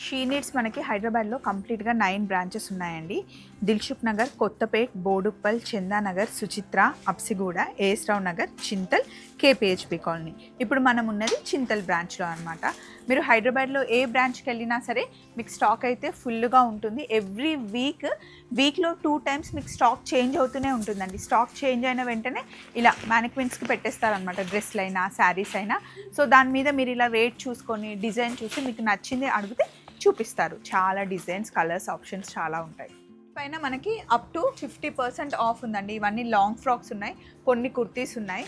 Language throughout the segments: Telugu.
షీ నీడ్స్ మనకి హైదరాబాద్లో కంప్లీట్గా 9 బ్రాంచెస్ ఉన్నాయండి. దిల్సుఖ్ నగర్, కొత్తపేట్, బోడుప్పల్, చందానగర్, సుచిత్ర, అప్సిగూడ, ఏఎస్ రావు నగర్, చింతల్, కేపీహెచ్పి కాలనీ. ఇప్పుడు మనం ఉన్నది చింతల్ బ్రాంచ్లో అనమాట. మీరు హైదరాబాద్లో ఏ బ్రాంచ్కి వెళ్ళినా సరే మీకు స్టాక్ అయితే ఫుల్గా ఉంటుంది. ఎవ్రీ వీక్లో 2 టైమ్స్ మీకు స్టాక్ చేంజ్ అవుతూనే ఉంటుందండి. స్టాక్ చేంజ్ అయిన వెంటనే ఇలా మ్యానిక్విన్స్కి పెట్టేస్తారనమాట, డ్రెస్లు అయినా శారీస్ అయినా. సో దాని మీద మీరు ఇలా రేట్ చూసుకొని డిజైన్ చూసి మీకు నచ్చింది అడిగితే చూపిస్తారు. చాలా డిజైన్స్, కలర్స్, ఆప్షన్స్ చాలా ఉంటాయి. పైన మనకి అప్ టు 50% ఆఫ్ ఉందండి. ఇవన్నీ లాంగ్ ఫ్రాక్స్ ఉన్నాయి, కొన్ని కుర్తీస్ ఉన్నాయి,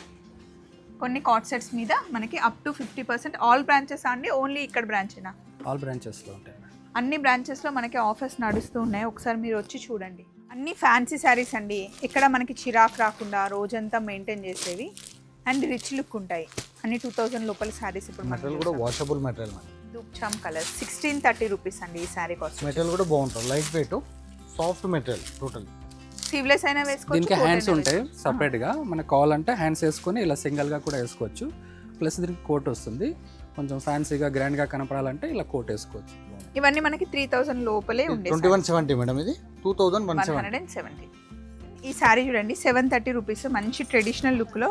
కొన్ని కాట్ సెట్స్ మీద మనకి అప్ టు 50%. ఆల్ బ్రాంచెస్ అండి, ఓన్లీ ఇక్కడ బ్రాంచేనా? ఆల్ బ్రాంచెస్లో ఉంటాయి. అన్ని బ్రాంచెస్లో మనకి ఆఫర్స్ నడుస్తూ ఉన్నాయి. ఒకసారి మీరు వచ్చి చూడండి. అన్ని ఫ్యాన్సీ శారీస్ అండి. ఇక్కడ మనకి చిరాకు రాకుండా రోజంతా మెయింటైన్ చేసేవి అండ్ రిచ్ లుక్ ఉంటాయి. అన్ని 2000 లోపల శారీస్. ఇప్పుడు మెటీరియల్ కూడా వాషబుల్ మెటీరియల్ అండి. దూప్చామ్ కలర్ 1630 రూపీస్ అండి ఈ శారీ కాస్ట్. మెటీరియల్ కూడా బాగుంటుంది, light weight, soft material. Total sleeveless అయినా వేసుకోవచ్చు. దీనికి హ్యాండ్స్ ఉంటాయి సపరేట్గా, మనకు కావాలంటే హ్యాండ్స్ వేసుకొని ఇలా సింగిల్గా కూడా వేసుకోవచ్చు. ప్లస్ దీనికి కోట్ వస్తుంది, కొంచెం ఫ్యాన్సీగా గ్రాండ్గా కనపడాలంటే ఇలా కోట్ వేసుకోవచ్చు. ఇవన్నీ మనకి 3000 లోపలే ఉండే. 2170 మేడం, ఇది 2170. ఈ శారీ చూడండి 730 రూపీస్. మంచి ట్రెడిషనల్ లుక్లో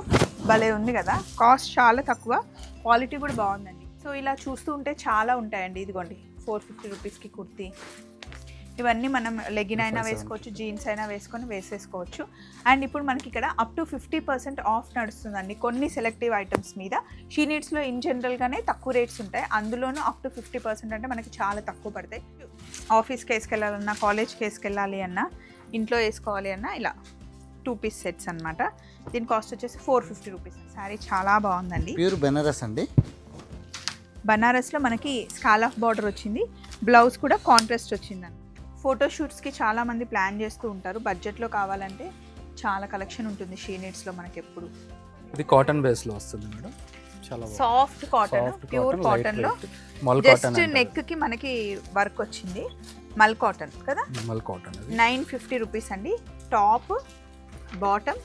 భలే ఉంది కదా. కాస్ట్ చాలా తక్కువ, క్వాలిటీ కూడా బాగుందండి. సో ఇలా చూస్తూ ఉంటే చాలా ఉంటాయండి. ఇదిగోండి 450 రూపీస్కి కుర్తీ. ఇవన్నీ మనం లెగిన్ అయినా వేసుకోవచ్చు, జీన్స్ అయినా వేసేసుకోవచ్చు. అండ్ ఇప్పుడు మనకి ఇక్కడ అప్ టు 50% ఆఫ్ నడుస్తుందండి కొన్ని సెలెక్టివ్ ఐటమ్స్ మీద. షీ నీడ్స్లో ఇన్ జనరల్గానే తక్కువ రేట్స్ ఉంటాయి, అందులోనూ అప్ టు 50% అంటే మనకి చాలా తక్కువ పడతాయి. ఆఫీస్కి వేసుకెళ్ళాలన్నా, కాలేజ్కి వేసుకెళ్ళాలి అన్నా, ఇంట్లో వేసుకోవాలి అన్నా ఇలా 2 పీస్ సెట్స్ అనమాట. దీని కాస్ట్ వచ్చేసి 450 రూపీస్. శారీ చాలా బాగుందండి. ప్యూర్ బెనారస్ అండి. బనారస్లో మనకి స్కాలఫ్ బార్డర్ వచ్చింది, బ్లౌజ్ కూడా కాంట్రాస్ట్ వచ్చిందండి. ఫోటోషూట్స్కి చాలామంది ప్లాన్ చేస్తూ ఉంటారు. బడ్జెట్లో కావాలంటే చాలా కలెక్షన్ ఉంటుంది షీ నీడ్స్లో మనకి ఎప్పుడు. ఇది కాటన్ బేస్లో వస్తుంది మేడం, చాలా సాఫ్ట్ కాటన్, ప్యూర్ కాటన్లో జస్ట్ నెక్కి మనకి వర్క్ వచ్చింది. మల్ కాటన్ కదా, మల్ కాటన్. 950 రూపీస్ అండి. Top, bottom.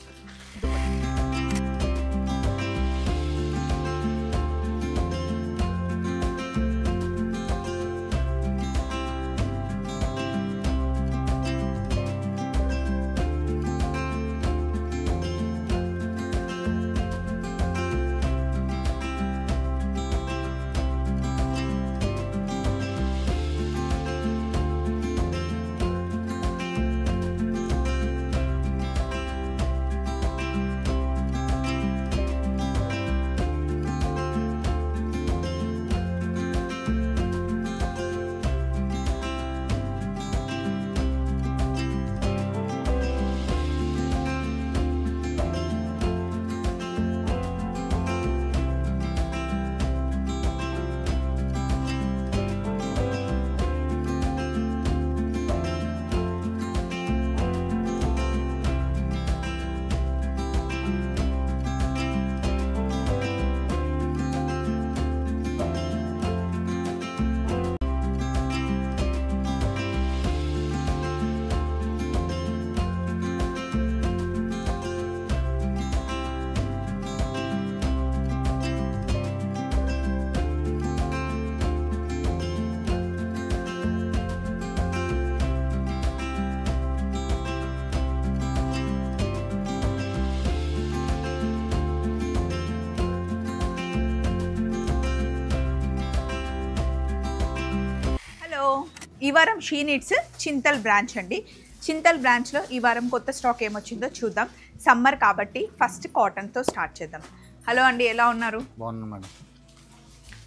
ఈ వారం షీ నీడ్స్ చింతల్ బ్రాంచ్ అండి. చింతల్ బ్రాంచ్లో ఈ వారం కొత్త స్టాక్ ఏమొచ్చిందో చూద్దాం. సమ్మర్ కాబట్టి ఫస్ట్ కాటన్తో స్టార్ట్ చేద్దాం. హలో అండి, ఎలా ఉన్నారు? బాగున్నాను మేడం.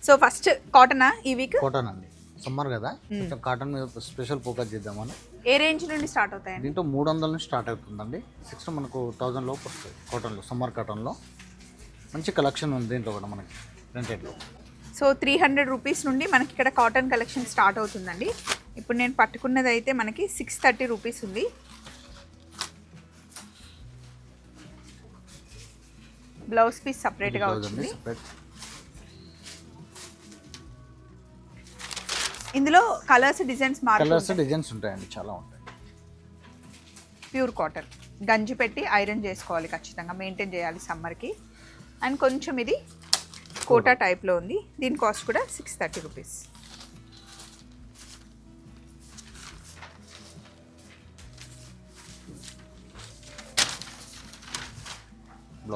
సో ఫస్ట్ కాటనా ఈ వీక్? కాటన్ అండి, సమ్మర్ కదా, కొంచెం కాటన్ మీద స్పెషల్ ఫోకస్ చేద్దామని. ఏ రేంజ్ నుండి స్టార్ట్ అవుతాయండి? దీంట్లో 300 నుంచి స్టార్ట్ అవుతుందండి. 6 మనకు 1000 లోపు వస్తుంది కాటన్లో. సమ్మర్ కాటన్లో మంచి కలెక్షన్ ఉంది దీంట్లో కూడా మనకి ప్రింటెడ్లో. సో 300 రూపీస్ నుండి మనకి ఇక్కడ కాటన్ కలెక్షన్ స్టార్ట్ అవుతుందండి. ఇప్పుడు నేను పట్టుకున్నది అయితే మనకి 630 రూపీస్ ఉంది. బ్లౌజ్ పీస్ సపరేట్గా వచ్చింది. ఇందులో కలర్స్ డిజైన్స్ ఉంటాయండి, చాలా ఉంటాయి. ప్యూర్ కాటన్, గంజి పెట్టి ఐరన్ చేసుకోవాలి ఖచ్చితంగా, మెయింటైన్ చేయాలి సమ్మర్కి. అండ్ కొంచెం ఇది కోటా టైప్లో ఉంది. దీని కాస్ట్ కూడా 630 రూపీస్.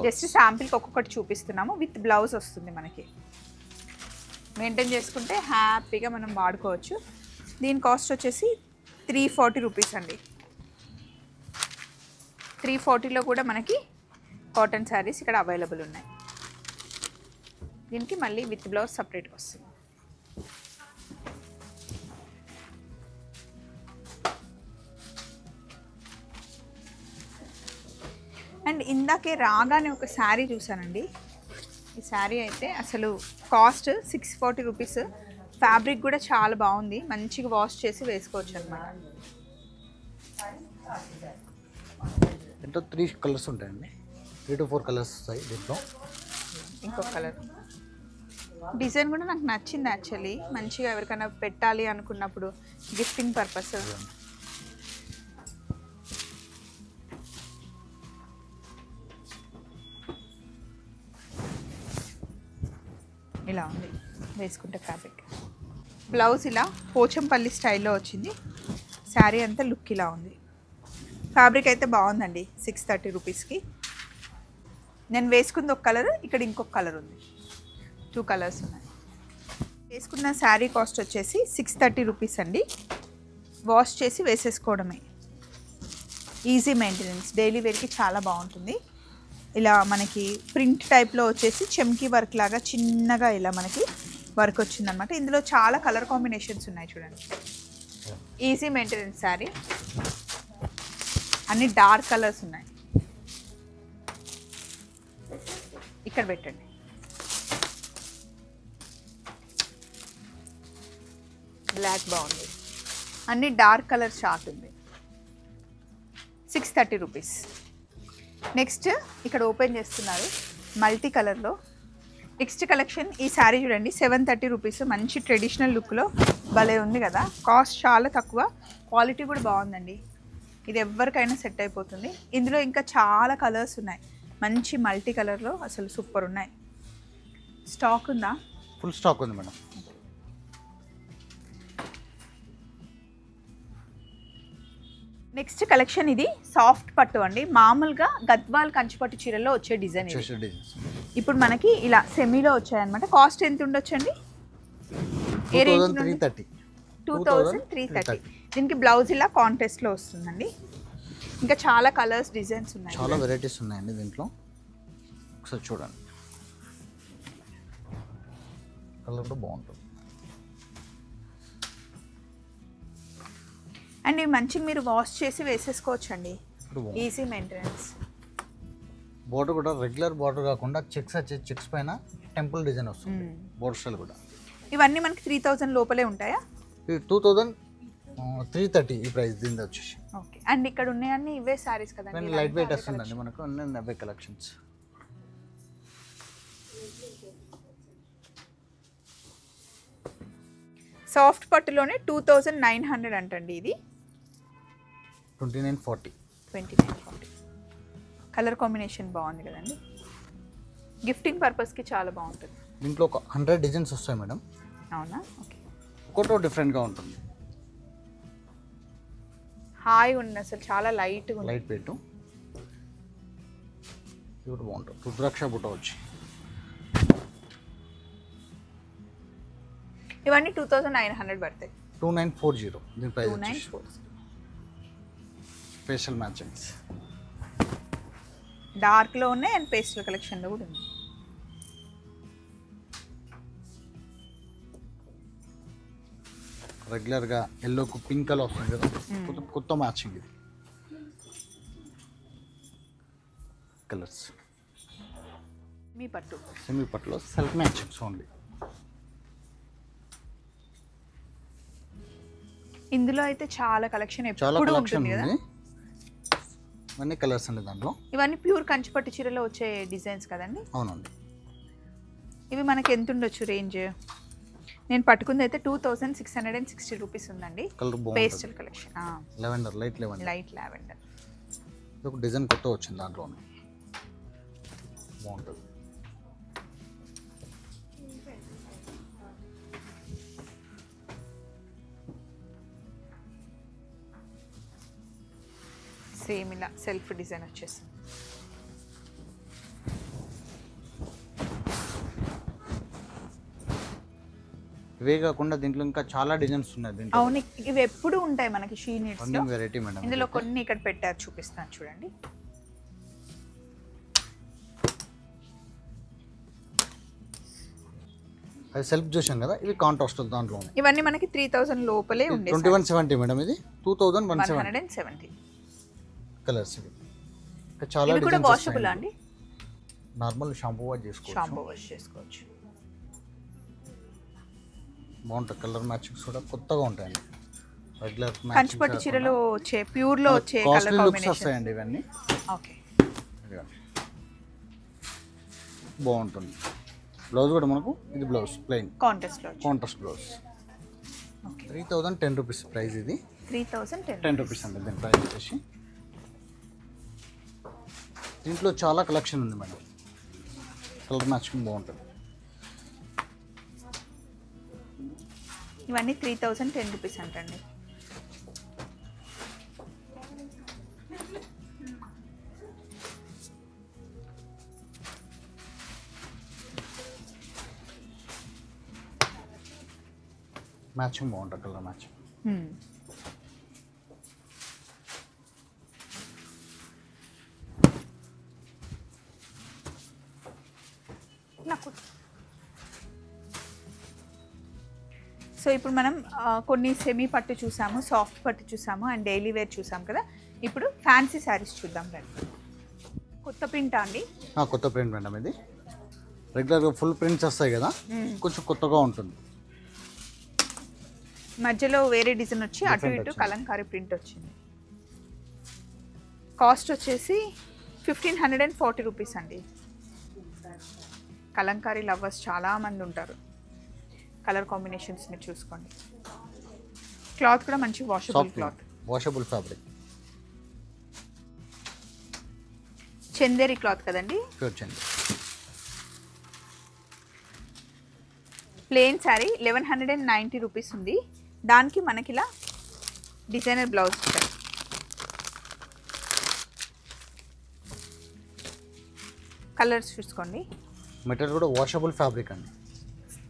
జస్ట్ శాంపిల్కి ఒక్కొక్కటి చూపిస్తున్నాము. విత్ బ్లౌజ్ వస్తుంది మనకి. మెయింటైన్ చేసుకుంటే హ్యాపీగా మనం వాడుకోవచ్చు. దీని కాస్ట్ వచ్చేసి 340 రూపీస్ అండి. 340లో కూడా మనకి కాటన్ శారీస్ ఇక్కడ అవైలబుల్ ఉన్నాయి. దీనికి మళ్ళీ విత్ బ్లౌజ్ సపరేట్గా వస్తుంది. అండ్ ఇందాకే రాగానే ఒక శారీ చూసానండి. ఈ శారీ అయితే అసలు కాస్ట్ 640 రూపీస్. ఫ్యాబ్రిక్ కూడా చాలా బాగుంది. మంచిగా వాష్ చేసి వేసుకోవచ్చు అనమాట. దీంట్లో 3 కలర్స్ ఉంటాయండి. 3 to 4 కలర్స్ వస్తాయి దీంట్లో. ఇంకొక కలర్ డిజైన్ కూడా నాకు నచ్చింది యాక్చువల్లీ. మంచిగా ఎవరికైనా పెట్టాలి అనుకున్నప్పుడు గిఫ్టింగ్ పర్పస్. ఇలా ఉంది వేసుకుంటే ఫ్యాబ్రిక్. బ్లౌజ్ ఇలా పోచంపల్లి స్టైల్లో వచ్చింది. శారీ అంతా లుక్ ఇలా ఉంది. ఫ్యాబ్రిక్ అయితే బాగుందండి. 630 రూపీస్కి. నేను వేసుకుంది ఒక కలర్, ఇక్కడ ఇంకొక కలర్ ఉంది. 2 కలర్స్ ఉన్నాయి. వేసుకున్న శారీ కాస్ట్ వచ్చేసి 630 రూపీస్ అండి. వాష్ చేసి వేసేసుకోవడమే. Easy maintenance. డైలీ వేర్కి చాలా బాగుంటుంది. ఇలా మనకి ప్రింట్ టైప్లో వచ్చేసి చెమ్కీ వర్క్ లాగా చిన్నగా ఇలా మనకి వర్క్ వచ్చిందనమాట. ఇందులో చాలా కలర్ కాంబినేషన్స్ ఉన్నాయి చూడండి. Easy maintenance sari. అన్ని డార్క్ కలర్స్ ఉన్నాయి. ఇక్కడ పెట్టండి. బ్లాక్ బాగుంది. అన్ని డార్క్ కలర్ చార్ట్ ఉంది. 630 రూపీస్. నెక్స్ట్ ఇక్కడ ఓపెన్ చేస్తున్నారు మల్టీ కలర్లో. నెక్స్ట్ కలెక్షన్ ఈ శారీ చూడండి. 730 రూపీస్. మంచి ట్రెడిషనల్ లుక్లో భలే ఉంది కదా. కాస్ట్ చాలా తక్కువ. క్వాలిటీ కూడా బాగుందండి. ఇది ఎవరికైనా సెట్ అయిపోతుంది. ఇందులో ఇంకా చాలా కలర్స్ ఉన్నాయి. మంచి మల్టీ కలర్లో అసలు సూపర్ ఉన్నాయి. స్టాక్ ఉందా? ఫుల్ స్టాక్ ఉంది మేడం. నెక్స్ట్ కలెక్షన్ ఇది సాఫ్ట్ పట్టు అండి. మామూలుగా గద్వాల్ కంచిపట్టు చీరల్లో వచ్చే డిజైన్ ఇది. ఇప్పుడు మనకి ఇలా సెమీలో వచ్చాయన్నమాట. కాస్ట్ ఎంత ఉండొచ్చండి? ఏ రేంజ్? 2330. దీనికి బ్లౌజ్ ఇలా కాంట్రాస్ట్లో వస్తుందండి. ఇంకా చాలా కలర్స్ డిజైన్స్ ఉన్నాయి. చాలా వెరైటీస్ ఉన్నాయండి దీంట్లో. ఒకసారి చూడండి. కలర్ కూడా బాగుంటుంది. అండ్ ఇవి మంచిగా మీరు వాష్ చేసి వేసేసుకోవచ్చండి. Easy maintenance. బోర్డర్ కూడా రెగ్యులర్ బోర్డర్ కాకుండా చెక్స్ వచ్చే చెక్స్ పైన టెంపుల్ డిజైన్ వస్తుంది. బోర్డర్ స్టైల్ కూడా. ఇవన్నీ మనకి 3000 లోపలే ఉంటాయా? 2330 ఈ ప్రైస్ దీని వచ్చేసి. ఓకే. అండ్ ఇక్కడ ఉన్నాయన్నీ ఇవే సారీస్ కదండి. లైట్ వెయిట్ వస్తుందండి మనకు. అన్ని అవే కలెక్షన్స్. సాఫ్ట్ పట్టులోనే 2900 అంటండి. ఇది 2940. కలర్ కాంబినేషన్ బాగుంది కదండి. గిఫ్టింగ్ పర్పస్కి చాలా బాగుంటుంది. దీంట్లో ఒక 100 డిజైన్స్ వస్తాయి మేడం. అవునా? ఓకే. ఒక్కొక్కటి డిఫరెంట్గా ఉంటుంది. హాయ్ ఉంది అసలు. చాలా లైట్గా ఉంది. Light wait. ఇది కూడా బాగుంటుంది. రుద్రాక్ష బుట్ట వచ్చి. ఇవన్నీ 2900 పడతాయి. 2940 దీని ప్రైస్. 2940. Special matchings. డార్క్లో ఉన్నాయి అండ్ పేస్టల్ కలెక్షన్లో కూడా ఉంది. రెగ్యులర్గా ఎల్లోకు పింక్ కలర్ వస్తుంది కదా. కొత్త మ్యాచింగ్ ఇది. కలర్స్. మీ పట్టు. సెమీ పట్టులో సెల్ఫ్ మ్యాచింగ్స్ ఓన్లీ. ఇందులో అయితే చాలా కలెక్షన్ చాలా ఎప్పుడు కలెక్షన్ ఉంటుంది కదా. ఉంది. అన్ని కలర్స్ అండి దాంట్లో. ఇవన్నీ ప్యూర్ కంచిపట్టు చీరలో వచ్చే డిజైన్స్ కదండి. అవునండి. ఇవి మనకి ఎంత ఉండొచ్చు రేంజ్? నేను పట్టుకుంది అయితే 2660 రూపీస్ ఉందండి. Pastel collection. Lavender, light lavender. Light lavender. ఇది ఒక డిజైన్ కొత్త వచ్చింది దాంట్లోనే. బాగుంటుంది. సేమ్ ఇలా సెల్ఫ్ డిజైన్ వచ్చేసింది. ఇవే కాకుండా దీంట్లో ఇంకా చాలా డిజైన్స్ ఉన్నాయి దీంట్లో. అవును, ఇవి ఎప్పుడు ఉంటాయి మనకి షీ నీడ్స్ లో. Variety madam. ఇందులో కొన్ని ఇక్కడ పెట్టారు, చూపిస్తాను చూడండి. అది సెల్ఫ్ చూసాం కదా, ఇవి కాంట్రాస్ట్ దాంట్లో. ఇవన్నీ మనకి 3000 లోపలే ఉండే. 2170 మేడం, ఇది 2170 కలర్స్. ఇవి చాలా ఇవి కూడా వాషబుల్ అండి. నార్మల్ షాంపూ వాష్ చేసుకోవచ్చు. షాంపూ వాష్ చేసుకోవచ్చు. బాగుంటుంది. కలర్ మ్యాచింగ్స్ కూడా కొత్తగా ఉంటాయండి. రెగ్యులర్ కంచిపట్టు చీరలో వచ్చే ప్యూర్ లో వచ్చే కలర్ కాంబినేషన్ వస్తాయండి ఇవన్నీ. ఓకే, బాగుంటుంది. బ్లౌజ్ కూడా మనకు ఇది blouse plain contrast blouse. 3010 rupees price. ఇది 3010 రూపీస్ అండి దీని ప్రైస్ వచ్చేసి. దీంట్లో చాలా కలెక్షన్ ఉంది మేడం. కలర్ మ్యాచింగ్ బాగుంటుంది. ఇవన్నీ 3010 రూపీస్ అంటండి. మ్యాచింగ్ బాగుంటుంది, కలర్ మ్యాచింగ్. సో ఇప్పుడు మనం కొన్ని సెమీ పట్టు చూసాము, సాఫ్ట్ పట్టు చూసాము, అండ్ డైలీ వేర్ చూసాం కదా. ఇప్పుడు ఫ్యాన్సీ శారీస్ చూద్దాం రండి. కొత్త ప్రింట్ అండి? కొత్త ప్రింట్ మేడం. ఇది రెగ్యులర్గా ఫుల్ ప్రింట్స్ వస్తాయి కదా, కొంచెం కొత్తగా ఉంటుంది. మధ్యలో వేరే డిజైన్ వచ్చి అటు ఇటు కలంకారీ ప్రింట్ వచ్చింది. కాస్ట్ వచ్చేసి 1540 రూపీస్ అండి. కలంకారీ లవర్స్ చాలా మంది ఉంటారు. కలర్ కాంబినేషన్స్ మీరు చూసుకోండి. క్లాత్ కూడా మంచి washable cloth, washable fabric, Chanderi cloth కదండి. ప్లెయిన్ శారీ 1190 రూపీస్ ఉంది. దానికి మనకి ఇలా డిజైనర్ బ్లౌజ్ ఇచ్చారు. కలర్స్ చూసుకోండి. మెటీరియల్ కూడా వాషబుల్ ఫ్యాబ్రిక్ అండి,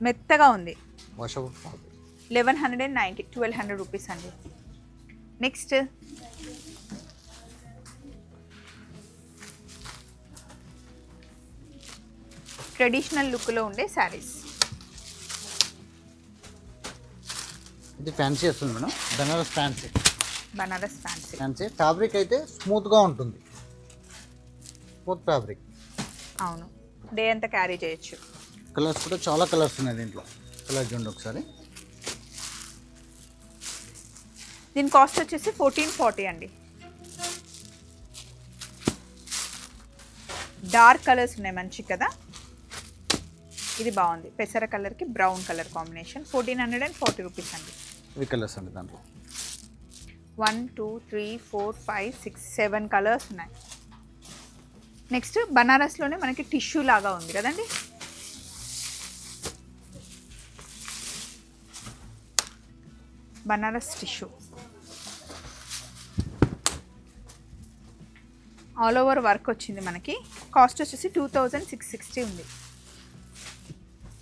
మెత్తగా ఉంది. వాషబుల్ ఫ్యాబ్రిక్ 1190, 1200 రూపీస్ అండి. నెక్స్ట్ ట్రెడిషనల్ లుక్లో ఉండే శారీస్. ఇది ఫ్యాన్సీ వస్తుంది madam. Banaras fancy. Fancy fabric అయితే స్మూత్గా ఉంటుంది. Smooth fabric. అవును, డే అంతా క్యారీ చేయొచ్చు. కలర్స్ కూడా చాలా కలర్స్ ఉన్నాయి దీంట్లో. కలర్ చూడండి ఒకసారి. దీని కాస్ట్ వచ్చేసి 1440 అండి. డార్క్ కలర్స్ ఉన్నాయి మంచి కదా. ఇది బాగుంది. పెసర కలర్కి బ్రౌన్ కలర్ కాంబినేషన్. 1440 రూపీస్ అండి. ఇవి కలర్స్ అండి దాంట్లో. 1 2 3 4 5 6 7 కలర్స్ ఉన్నాయి. నెక్స్ట్ బనారస్లోనే మనకి టిష్యూ లాగా ఉంది కదండి. Banaras tissue all over work వచ్చింది మనకి. కాస్ట్ వచ్చేసి 2660 ఉంది.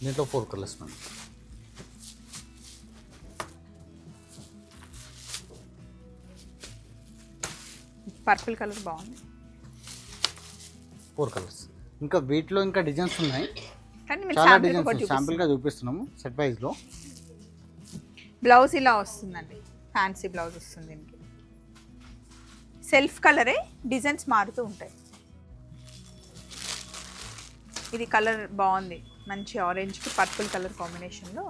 దీంట్లో 4 కలర్స్ మేడం. పర్పుల్ కలర్ బాగుంది. 4 కలర్స్. ఇంకా వీటిలో ఇంకా డిజైన్స్ ఉన్నాయి. కానీ మీరు చాలా డిజైన్స్ శాంపిల్గా చూపిస్తున్నాము సెట్ వైజ్లో. బ్లౌజ్ ఇలా వస్తుందండి. ఫ్యాన్సీ బ్లౌజ్ వస్తుంది దీనికి. సెల్ఫ్ కలరే, డిజైన్స్ మారుతూ ఉంటాయి. ఇది కలర్ బాగుంది. మంచి ఆరెంజ్కి పర్పుల్ కలర్ కాంబినేషన్లో.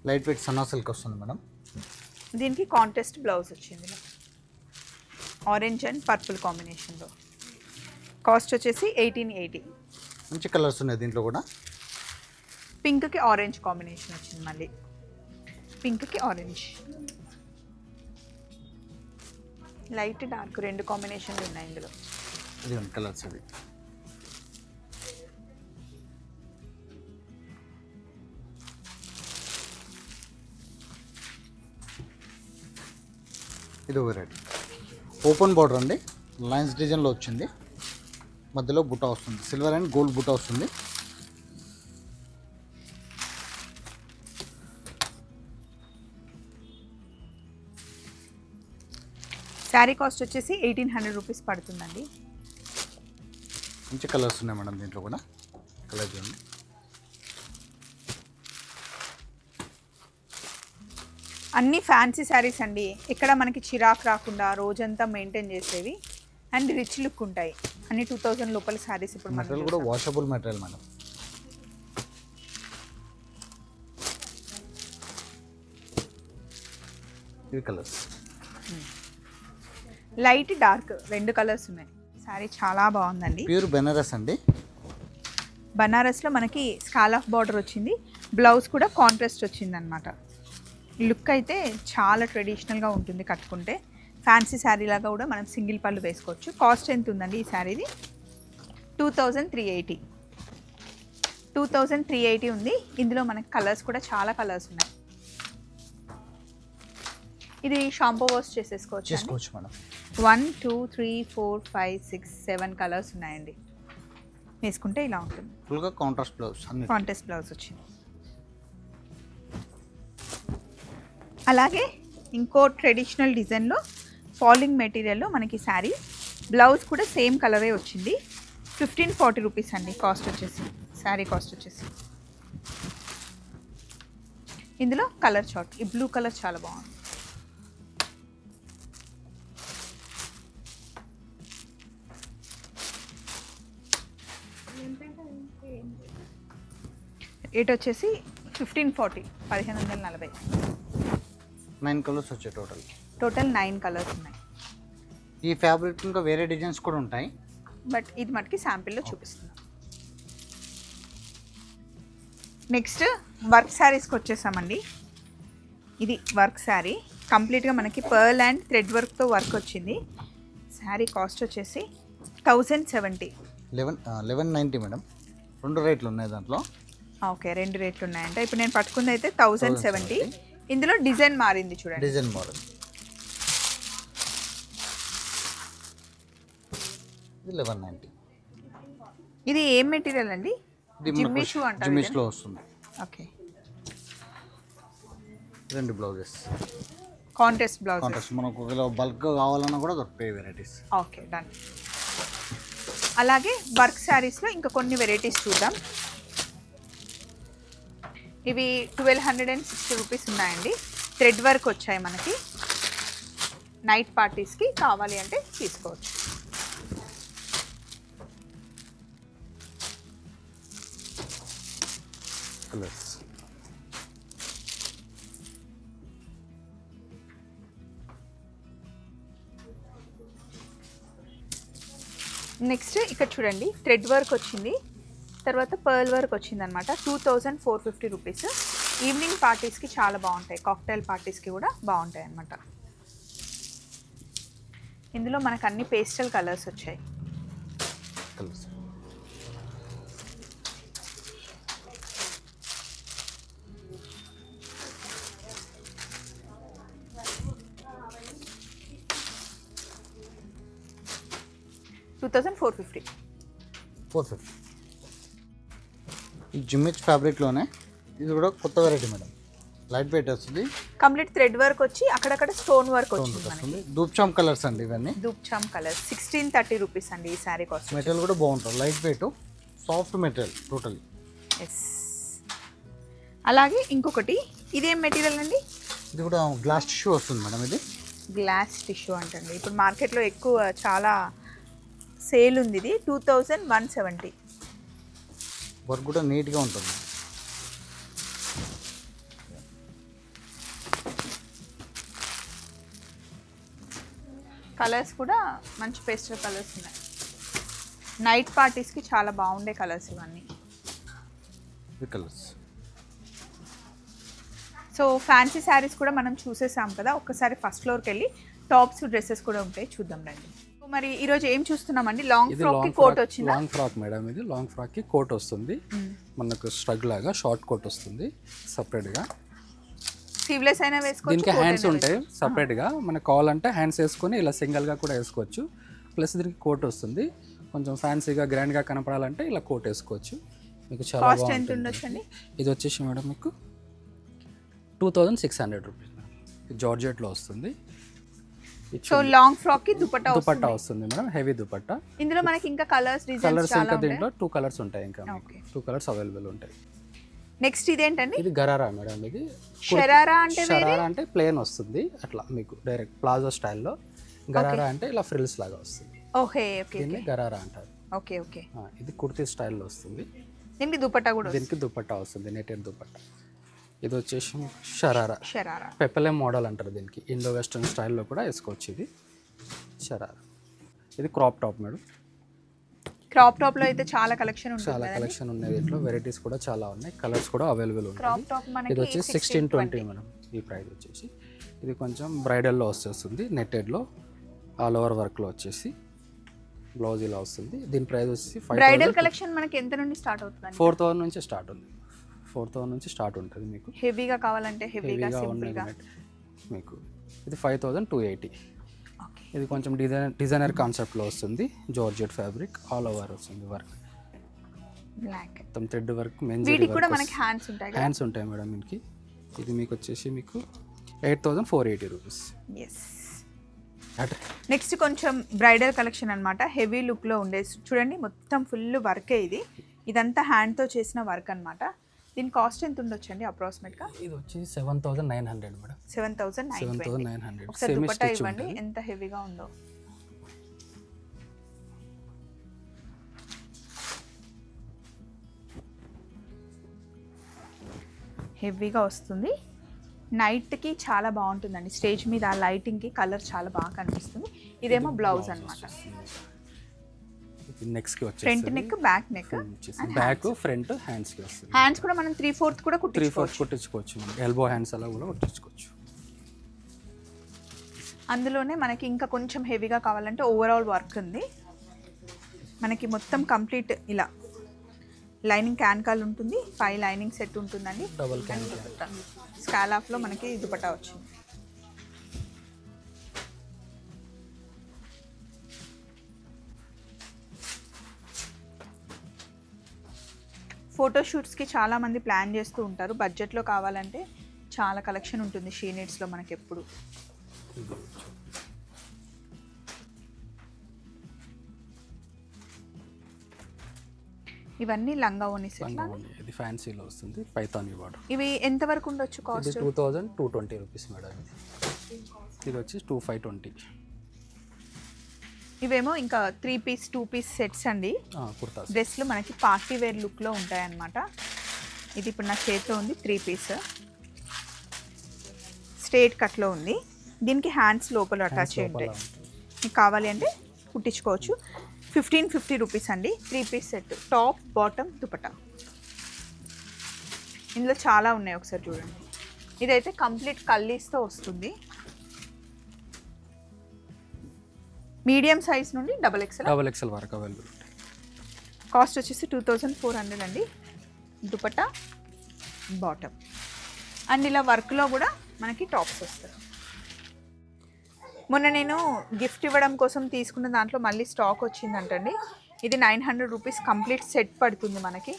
లైట్ వెయిట్ సన్నా సిల్క్ వస్తుంది మేడం. దీనికి కాంట్రాస్ట్ బ్లౌజ్ వచ్చింది. ఆరెంజ్ అండ్ పర్పుల్ కాంబినేషన్లో. కాస్ట్ వచ్చేసి 1880. మంచి కలర్స్ ఉన్నాయి దీంట్లో కూడా. పింక్కి ఆరెంజ్ కాంబినేషన్ వచ్చింది. మళ్ళీ పింక్కి ఆరెంజ్, లైట్ డార్క్ 2 కాంబినేషన్లు ఉన్నాయి ఇందులో. ఇది కలర్స్. ఇది ఇది వెరైటీ ఓపెన్ బార్డర్ అండి. లైన్స్ డిజైన్లో వచ్చింది. మధ్యలో బుట్ట వస్తుంది, సిల్వర్ అండ్ గోల్డ్ బుట్ట వస్తుంది. శారీ కాస్ట్ వచ్చేసి 1800 రూపీస్ పడుతుందండి. మంచి కలర్స్ ఉన్నాయి మేడం దీంట్లో కూడా. కలర్ చూడండి. అన్ని ఫ్యాన్సీ శారీస్ అండి, ఇక్కడ మనకి చిరాకు రాకుండా రోజంతా మెయింటైన్ చేసేవి అండ్ రిచ్ లుక్ ఉంటాయి. అన్ని 2000 లోపల శారీస్. ఇప్పుడు మెటీరియల్ కూడా వాషబుల్ మెటీరియల్ మేడం. ఇవి కలర్స్ లైట్ డార్క్ 2 కలర్స్ ఉన్నాయి. శారీ చాలా బాగుందండి. ప్యూర్ బెనారస్ అండి. బనారస్లో మనకి స్కాలఫ్ బార్డర్ వచ్చింది, బ్లౌజ్ కూడా కాంట్రాస్ట్ వచ్చింది అనమాట. లుక్ అయితే చాలా ట్రెడిషనల్గా ఉంటుంది కట్టుకుంటే. ఫ్యాన్సీ శారీ లాగా కూడా మనం సింగిల్ పళ్ళు వేసుకోవచ్చు. కాస్ట్ ఎంత ఉందండి ఈ శారీది? 2380. 2380 ఉంది. ఇందులో మనకి కలర్స్ కూడా చాలా కలర్స్ ఉన్నాయి. ఇది షాంపూ వాష్ చేసుకోవచ్చు మేడం. 1 2 3 4 5 6 7 కలర్స్ ఉన్నాయండి. వేసుకుంటే ఇలా ఉంటుంది. ఫుల్గా కాంట్రాస్ట్ బ్లౌజ్, కాంట్రాస్ట్ బ్లౌజ్ వచ్చింది. అలాగే ఇంకో ట్రెడిషనల్ డిజైన్లో ఫాలింగ్ మెటీరియల్లో మనకి శారీ బ్లౌజ్ కూడా సేమ్ కలరే వచ్చింది. 1540 రూపీస్ అండి కాస్ట్ వచ్చేసి. శారీ కాస్ట్ వచ్చేసి ఇందులో కలర్ చార్ట్, ఈ బ్లూ కలర్ చాలా బాగుంది. రేట్ వచ్చేసి 1540, 1540. 9 కలర్స్ వచ్చాయి టోటల్ 9 కలర్స్ ఉన్నాయి. ఈ ఫ్యాబ్రిక్ ఇంకా వేరే డిజైన్స్ కూడా ఉంటాయి, బట్ ఇది మటుకి శాంపిల్లో చూపిస్తున్నాం. నెక్స్ట్ వర్క్ శారీస్కి వచ్చేసామండి. ఇది వర్క్ శారీ, కంప్లీట్గా మనకి పర్ల్ అండ్ థ్రెడ్ వర్క్తో వర్క్ వచ్చింది. శారీ కాస్ట్ వచ్చేసి 1070. 1190 మేడం. 2 రేట్లు ఉన్నాయి దాంట్లో. ఓకే, 2 రేట్లు ఉన్నాయంట. ఇప్పుడు నేను పట్టుకుంది అయితే 1070. ఇందులో డిజైన్ మారింది చూడండి. డిజైన్ మోడల్ ఇది 1190. ఇది ఏం మెటీరియల్ అండి? జిమ్మిషూ అంటారు. జిమ్మిష్లో వస్తుంది. Okay, 2 blouses contrast blouse. Contrast మనకు ఒకవేళ బల్క్ కావాలన్నా కూడా దొరుకుతాయి వెరైటీస్. Okay, done. అలాగే వర్క్ శారీస్లో ఇంకా కొన్ని వెరైటీస్ చూద్దాం. ఇవి 1260 రూపీస్ ఉన్నాయండి. థ్రెడ్ వర్క్ వచ్చాయి మనకి. నైట్ పార్టీస్కి కావాలి అంటే తీసుకోవచ్చు. కలర్స్ నెక్స్ట్ ఇక్కడ చూడండి, థ్రెడ్ వర్క్ వచ్చింది, తర్వాత పర్ల్ వర్క్ వచ్చింది అనమాట. 2450 రూపీస్. ఈవినింగ్ పార్టీస్కి చాలా బాగుంటాయి, కాక్టైల్ పార్టీస్కి కూడా బాగుంటాయి అన్నమాట. ఇందులో మనకు అన్ని పేస్టల్ కలర్స్ వచ్చాయి. కలర్స్ 2450. 450. ఈ జిమ్మిచ్ ఫ్యాబ్రిక్లోనే ఇది కూడా కొత్త వెరైటీ మేడం. లైట్ వెయిట్ వస్తుంది, కంప్లీట్ థ్రెడ్ వర్క్ వచ్చి అక్కడక్కడ స్టోన్ వర్క్ వచ్చింది. దూప్చామ్ కలర్స్ అండి ఇవన్నీ. దూప్చామ్ కలర్స్ 1630 రూపీస్ అండి ఈ శారీ కాస్ట్. మెటీరియల్ కూడా బాగుంటుంది, light weight soft material totally. Yes. అలాగే ఇంకొకటి, ఇదేం మెటీరియల్ అండి? ఇది కూడా గ్లాస్ టిష్యూ వస్తుంది మేడం. ఇది గ్లాస్ టిష్యూ అంటండి. ఇప్పుడు మార్కెట్లో ఎక్కువ చాలా సేల్ ఉంది. ఇది 2170. వర్క్ కూడా నీట్గా ఉంటుంది. కలర్స్ కూడా మంచి పేస్టల్ కలర్స్ ఉన్నాయి. నైట్ పార్టీస్కి చాలా బాగుండే కలర్స్ ఇవన్నీ. కలర్స్ సో ఫ్యాన్సీ శారీస్ కూడా మనం చూసేసాం కదా. ఒక్కసారి ఫస్ట్ ఫ్లోర్కి వెళ్ళి టాప్స్ డ్రెస్సెస్ కూడా ఉంటాయి, చూద్దాం రండి. మరి ఈరోజు ఏం చూస్తున్నామండి? లాంగ్ ఫ్రాక్ కి కోట్ వచ్చింది. లాంగ్ ఫ్రాక్ మేడం, ఇది లాంగ్ ఫ్రాక్ కి కోట్ వస్తుంది. మనకు స్ట్రగ్ లాగా షార్ట్ కోట్ వస్తుంది సెపరేట్ గా. స్లీవ్లెస్ అయినా వేసుకోవచ్చు. దీనికి హ్యాండ్స్ ఉంటాయి సెపరేట్ గా. మనకు కావాలంటే హ్యాండ్స్ వేసుకొని ఇలా సింగిల్ గా కూడా వేసుకోవచ్చు. ప్లస్ దీనికి కోట్ వస్తుంది. కొంచెం ఫ్యాన్సీగా గ్రాండ్గా కనపడాలంటే ఇలా కోట్ వేసుకోవచ్చు. మీకు చాలా కాస్ట్ ఎంత బాగుంటుంది. ఉండొచ్చండి? ఇది వచ్చేసి మేడం మీకు 2600 రూపీస్ జార్జెట్లో వస్తుంది. సో లాంగ్ ఫ్రాక్ కి దుపట్టా దుపట్టా వస్తుంది మేడం, హెవీ దుపట్టా. ఇందులో మనకి ఇంకా కలర్స్ డిజైన్స్ కలర్స్ చాలా ఇంకా ఉంటాయి. దీంట్లో 2 కలర్స్ ఉంటాయి. ఇంకా Okay. 2 కలర్స్ అవైలబుల్ ఉంటాయి. నెక్స్ట్ ఇదేంటండి? ఇది గరారా మేడం. ఇది షరారా అంటే షరారా అంటే ప్లేన్ వస్తుంది అట్లా మీకు డైరెక్ట్ ప్లాజో స్టైల్లో. గరారా అంటే ఇలా ఫ్రిల్స్ లాగా వస్తుంది. ఓకే ఓకే దీన్ని గరారా అంటారు. Okay okay. ఇది కుర్తీ స్టైల్లో వస్తుంది. దీనికి దుపట్టా కూడా దీనికి దుపట్టా వస్తుంది, నెటెడ్ దుపట్టా. ఇది వచ్చేసి షరారా, షరారా పెప్పలే మోడల్ అంటారు దీనికి. ఇండో వెస్ట్రన్ స్టైల్లో కూడా వేసుకోవచ్చు. ఇది షరారా. ఇది crop top madam. Crop top లో అయితే చాలా కలెక్షన్ ఉంటుంది చాలా కదా. కలెక్షన్ ఉన్నాయి దీంట్లో, వెరైటీస్ కూడా చాలా ఉన్నాయి, కలర్స్ కూడా అవైలబుల్ క్రాప్ ఉంటాయి. టాప్ ఇది మనకి వచ్చేసి 1620 మేడం ఈ ప్రైస్ వచ్చేసి. ఇది కొంచెం బ్రైడల్లో వచ్చేస్తుంది, నెట్టెడ్లో ఆల్ ఓవర్ వర్క్లో వచ్చేసి బ్లౌజ్ ఇలా వస్తుంది. దీని ప్రైస్ వచ్చేసి బ్రైడల్ కలెక్షన్ మనకి ఎంత నుండి స్టార్ట్ అవుతుంది? 4000 నుంచి స్టార్ట్ ఉంది. 4000 నుంచి స్టార్ట్ ఉంటుంది మీకు. హెవీగా కావాలంటే హెవీగా, సింపుల్ గా మీకు ఇది 5280. ఓకే. ఇది కొంచెం డిజైనర్ కాన్సెప్ట్లో వస్తుంది, జార్జెట్ ఫ్యాబ్రిక్ ఆల్ ఓవర్ వస్తుంది వర్క్, బ్లాక్. మొత్తం థ్రెడ్ వర్క్, మెన్స్ వీటికి కూడా మనకి హ్యాండ్స్ ఉంటాయి కదా. హ్యాండ్స్ ఉంటాయి మేడం దీనికి. ఇది మీకు వచ్చేసి మీకు 8480 రూపీస్. ఎస్. నెక్స్ట్ కొంచెం బ్రైడల్ కలెక్షన్ అన్నమాట, హెవీ లుక్ లో ఉండే. చూడండి మొత్తం ఫుల్ వర్కే ఇది. ఇదంతా హ్యాండ్ తో చేసిన వర్క్ అన్నమాట. దీని కాస్ట్ ఎంత ఉండొచ్చండి అప్రాక్సిమేట్ గా? ఇది వచ్చి 7900 మేడం. 7990. ఒకసారి సెమీ దుపట్టా స్టిచ్ ఇవ్వండి ఉంటుంది. ఎంత హెవీగా ఉందో. హెవీగా వస్తుంది. నైట్కి చాలా బాగుంటుందండి, స్టేజ్ మీద ఆ లైటింగ్కి కలర్ చాలా బాగా కనిపిస్తుంది. ఇదేమో బ్లౌజ్ అన్నమాట. నెక్స్ట్ కి ఫ్రంట్ వచ్చేసి neck, back neck, back, front, hands కి వస్తుంది. హ్యాండ్స్ కూడా మనం 3/4 కూడా 3/4 కుట్టించుకోవచ్చు. కుట్టించుకోవచ్చు. ఎల్బో హ్యాండ్స్ అలా కూడా కుట్టించుకోవచ్చు. అందులోనే మనకి ఇంకా కొంచెం హెవీగా కావాలంటే ఓవరాల్ వర్క్ ఉంది మనకి. మొత్తం కంప్లీట్ ఇలా లైనింగ్ క్యాన్కాల్ ఉంటుంది, 5 లైనింగ్ సెట్ ఉంటుందండి. డబుల్ క్యాన్ స్కాలాఫ్లో మనకి దుపట్టా వచ్చింది. ఫోటోషూట్స్కి చాలామంది ప్లాన్ చేస్తూ ఉంటారు. బడ్జెట్లో కావాలంటే చాలా కలెక్షన్ ఉంటుంది షీ నీడ్స్లో మనకి ఎప్పుడు. ఇవన్నీ లంగా ఓని సెట్. ఇది ఫ్యాన్సీలో వస్తుంది, పైతానీ బార్డర్. ఇవి ఎంత వరకు ఉండొచ్చు ఇది కాస్ట్? 2220 rupees madam. ఇది వచ్చి 2520. ఇవేమో ఇంకా 3 పీస్ 2 పీస్ సెట్స్ అండి. కుర్తాస్ డ్రెస్లు మనకి పార్టీ వేర్ లుక్లో ఉంటాయన్నమాట. ఇది ఇప్పుడు నా చేతిలో ఉంది 3 పీస్, స్ట్రేట్ కట్లో ఉంది. దీనికి హ్యాండ్స్ లోపల అటాచ్ అయి ఉంటాయి. మీకు కావాలి అంటే కుట్టించుకోవచ్చు. 1550 రూపీస్ అండి 3 piece set, top bottom dupatta. ఇందులో చాలా ఉన్నాయి, ఒకసారి చూడండి. ఇదైతే కంప్లీట్ కల్లీస్తో వస్తుంది. మీడియం సైజ్ నుండి డబల్ ఎక్స్ఎల్ వరకు అవైలబుల్ ఉంటాయి. కాస్ట్ వచ్చేసి 2400 అండి. దుపట్టా, బాటమ్. అండ్ ఇలా వర్క్లో కూడా మనకి టాప్స్ వస్తాయి. మొన్న నేను గిఫ్ట్ ఇవ్వడం కోసం తీసుకున్న దాంట్లో మళ్ళీ స్టాక్ వచ్చిందంటండి. ఇది 900 రూపీస్ కంప్లీట్ సెట్ పడుతుంది మనకి.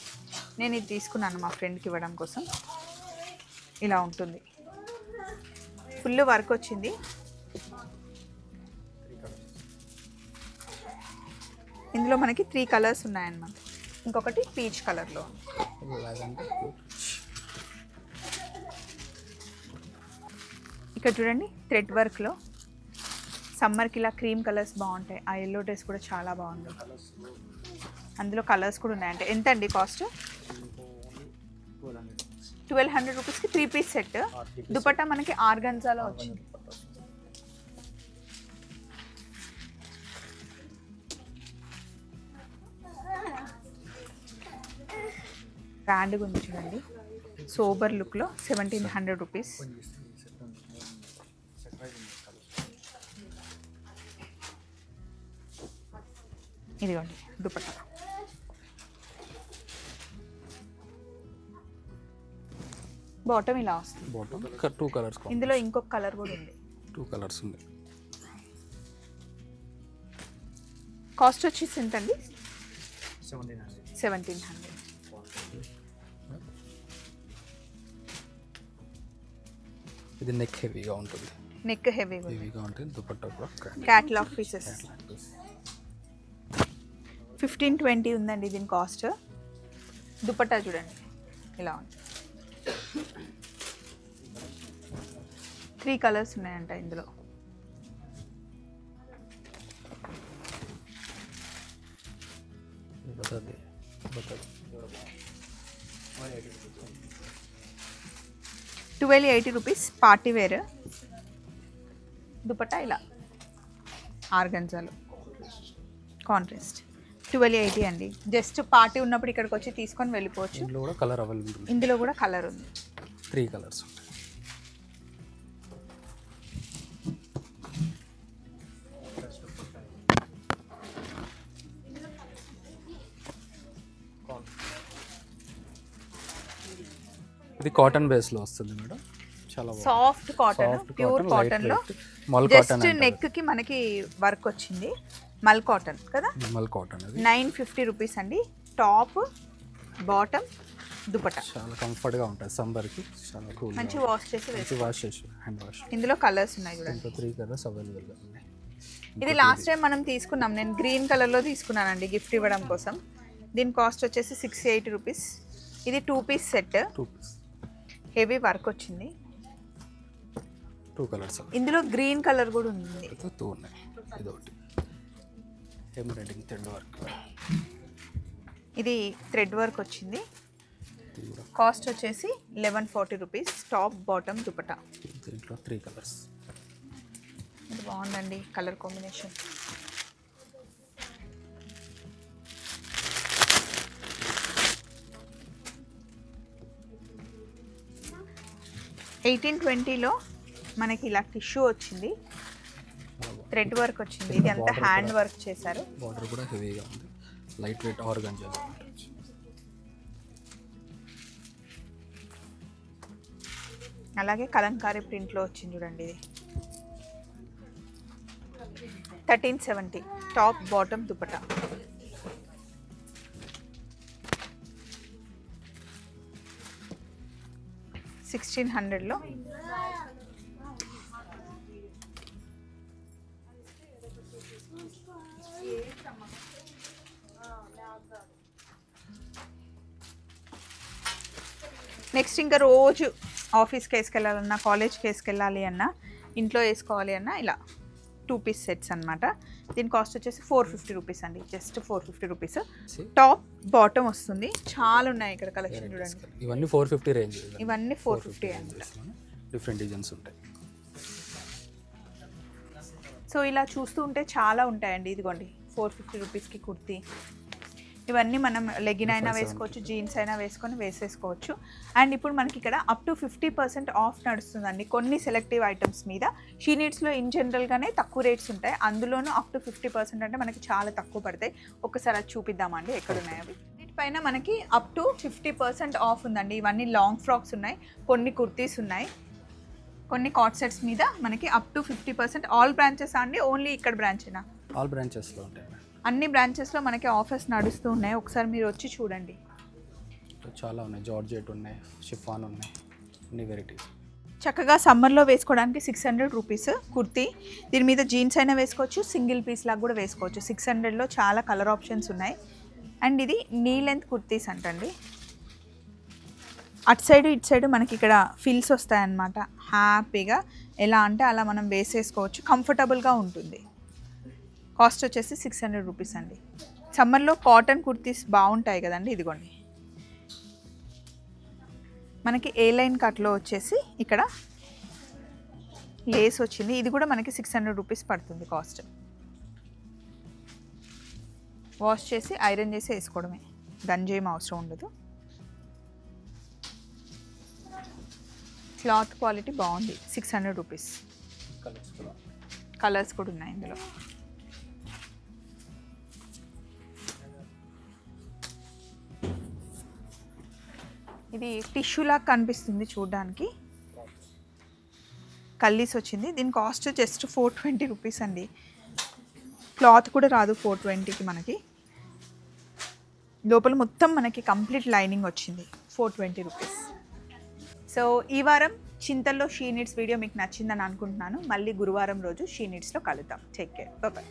నేను ఇది తీసుకున్నాను మా ఫ్రెండ్కి ఇవ్వడం కోసం. ఇలా ఉంటుంది, ఫుల్ వర్క్ వచ్చింది. ఇందులో మనకి 3 కలర్స్ ఉన్నాయన్నమాట. ఇంకొకటి పీచ్ కలర్లో. ఇక్కడ చూడండి థ్రెడ్ వర్క్లో సమ్మర్కి ఇలా క్రీమ్ కలర్స్ బాగుంటాయి. ఆ ఎల్లో డ్రెస్ కూడా చాలా బాగుంది. అందులో కలర్స్ కూడా ఉన్నాయంటే ఎంత అండి కాస్ట్? 1200 రూపీస్కి 3 పీస్ సెట్. దుపట్టా మనకి ఆర్గన్జాలో వచ్చింది. బ్రాండ్గా ఉంది చూడండి, సోబర్ లుక్లో 1700 రూపీస్. ఇదిగోండి దుపట్టా. బాటమ్ ఇలా వస్తుంది. Bottom 2 colours. ఇందులో ఇంకొక కలర్ కూడా ఉంది. 2 కలర్స్ ఉంది. కాస్ట్ వచ్చేసి ఎంత అండి? 1700. 1700. ఇది నెక్ హెవీగా ఉంటుంది. నెక్ హెవీగా ఉంటుంది. దుపట్టా కూడా క్యాట్లాగ్ పీసెస్. 1520 ఉందండి దీని కాస్ట్. దుపట్టా చూడండి ఇలా ఉంది. 3 కలర్స్ ఉన్నాయంట ఇందులో. బతాది 1280 రూపీస్. పార్టీ వేర్ దుపట్టా ఇలా ఆర్గంజాలు కాంట్రాస్ట్. 1280 అండి. జస్ట్ పార్టీ ఉన్నప్పుడు ఇక్కడికి వచ్చి తీసుకొని వెళ్ళిపోవచ్చు. ఇందులో కూడా కలర్ అవైలబుల్ ఉంది. ఇందులో కూడా కలర్ ఉంది. 3 కలర్స్ ఉంటాయి. ఇది కాటన్ బేస్ లో వస్తుంది మేడం. చాలా సాఫ్ట్ కాటన్, ప్యూర్ కాటన్ లో జస్ట్ నెక్ కి మనకి వర్క్ వచ్చింది. మల్ కాటన్ కదా. మల్ కాటన్ అది 950 రూపీస్ అండి. టాప్ బాటమ్ దుపట్టా చాలా కంఫర్ట్ గా ఉంటుంది సమ్మర్ కి. చాలా కూల్ మంచి వాష్ చేసి హ్యాండ్ వాష్. ఇందులో కలర్స్ ఉన్నాయి చూడండి. ఇంకా 3 కలర్స్ అవైలబుల్ గా ఉన్నాయి. ఇది లాస్ట్ టైం మనం తీసుకున్నాం. నేను గ్రీన్ కలర్ లో తీసుకున్నానండి గిఫ్ట్ ఇవ్వడం కోసం. దీని కాస్ట్ వచ్చేసి 680 రూపీస్. ఇది 2 piece set. 2 piece heavy work వచ్చింది. 2 కలర్స్. ఇందులో గ్రీన్ కలర్ కూడా ఉంది. 2 ఉన్నాయి. ఇది ఒకటి ఎంబ్రాయిడింగ్ థ్రెడ్ వర్క్. ఇది థ్రెడ్ వర్క్ వచ్చింది. కాస్ట్ వచ్చేసి 1140 రూపీస్. Top bottom dupatta. దీంట్లో 3 కలర్స్. ఇది బాగుందండి కలర్ కాంబినేషన్. $1820లో మనకి ఇలా టిష్యూ వచ్చింది. థ్రెడ్ వర్క్ వచ్చింది. ఇది అంతా హ్యాండ్ వర్క్ చేశారు. బార్డర్ కూడా హెవీగా ఉంది. Light weight organza. అలాగే కలంకారీ ప్రింట్లో వచ్చింది చూడండి. ఇది 1370. Top bottom dupatta. $1600లో నెక్స్ట్ ఇంకా రోజు ఆఫీస్కి వేసుకెళ్ళాలన్నా, కాలేజ్కి వేసుకెళ్ళాలి అన్నా, ఇంట్లో వేసుకోవాలి అన్నా ఇలా 2 పీస్ సెట్స్ అనమాట. దీని కాస్ట్ వచ్చేసి 450 రూపీస్ అండి. Just 450 rupees. టాప్ బాటమ్ వస్తుంది. చాలా ఉన్నాయి ఇక్కడ కలెక్షన్ చూడండి. ఇవన్నీ 450 రేంజ్. ఇవన్నీ 450 అండి. డిఫరెంట్ డిజైన్స్ ఉంటాయి. సో ఇలా చూస్తూ ఉంటే చాలా ఉంటాయండి. ఇదిగోండి 450 రూపీస్కి కుర్తీ. ఇవన్నీ మనం లెగిన్ అయినా వేసుకోవచ్చు, జీన్స్ అయినా వేసుకొని వేసేసుకోవచ్చు. అండ్ ఇప్పుడు మనకి ఇక్కడ అప్ టు 50% ఆఫ్ నడుస్తుందండి కొన్ని సెలెక్టివ్ ఐటమ్స్ మీద. షీ నీడ్స్లో ఇన్ జనరల్గానే తక్కువ రేట్స్ ఉంటాయి. అందులోనూ అప్ టు 50% అంటే మనకి చాలా తక్కువ పడతాయి. ఒకసారి అది చూపిద్దామండి ఎక్కడ ఉన్నాయి అవి. వీటిపైన మనకి అప్ టు 50% ఆఫ్ ఉందండి. ఇవన్నీ లాంగ్ ఫ్రాక్స్ ఉన్నాయి, కొన్ని కుర్తీస్ ఉన్నాయి, కొన్ని కాట్ సెట్స్ మీద మనకి అప్ టు 50%. ఆల్ బ్రాంచెస్ అండి, ఓన్లీ ఇక్కడ బ్రాంచేనా? ఆల్ బ్రాంచెస్లో ఉంటాయి. అన్ని బ్రాంచెస్లో మనకి ఆఫర్స్ నడుస్తూ ఉన్నాయి. ఒకసారి మీరు వచ్చి చూడండి. చాలా ఉన్నాయి. జార్జెట్ ఉన్నాయి, షిఫాన్ ఉన్నాయి, అన్ని వెరైటీస్. చక్కగా సమ్మర్లో వేసుకోవడానికి 600 రూపీస్ కుర్తీ. దీని మీద జీన్స్ అయినా వేసుకోవచ్చు, సింగిల్ పీస్ లాగా కూడా వేసుకోవచ్చు. 600లో చాలా కలర్ ఆప్షన్స్ ఉన్నాయి. అండ్ ఇది నీ లెంత్ కుర్తీస్ అంటండి. అటు సైడ్ ఇటు సైడ్ మనకి ఇక్కడ ఫిల్స్ వస్తాయన్నమాట. హ్యాపీగా ఎలా అంటే అలా మనం వేసేసుకోవచ్చు. కంఫర్టబుల్గా ఉంటుంది. కాస్ట్ వచ్చేసి 600 రూపీస్ అండి. సమ్మర్లో కాటన్ కుర్తీస్ బాగుంటాయి కదండి. ఇదిగోండి మనకి ఏ లైన్ కట్లో వచ్చేసి ఇక్కడ లేస్ వచ్చింది. ఇది కూడా మనకి 600 రూపీస్ పడుతుంది కాస్ట్. వాష్ చేసి ఐరన్ చేసి వేసుకోవడమే, గంజేం అవసరం ఉండదు. క్లాత్ క్వాలిటీ బాగుంది. 600 రూపీస్. కలర్స్ కూడా ఉన్నాయి ఇందులో. ఇది టిష్యూలా కనిపిస్తుంది చూడడానికి. కల్లీస్ వచ్చింది. దీని కాస్ట్ జస్ట్ 420 రూపీస్ అండి. క్లాత్ కూడా రాదు 420కి మనకి. లోపల మొత్తం మనకి కంప్లీట్ లైనింగ్ వచ్చింది 420 రూపీస్. సో ఈ వారం చింతల్లో షీ నీడ్స్ వీడియో మీకు నచ్చిందని అనుకుంటున్నాను. మళ్ళీ గురువారం రోజు షీ నీడ్స్లో కలుద్దాం. Take care, bye.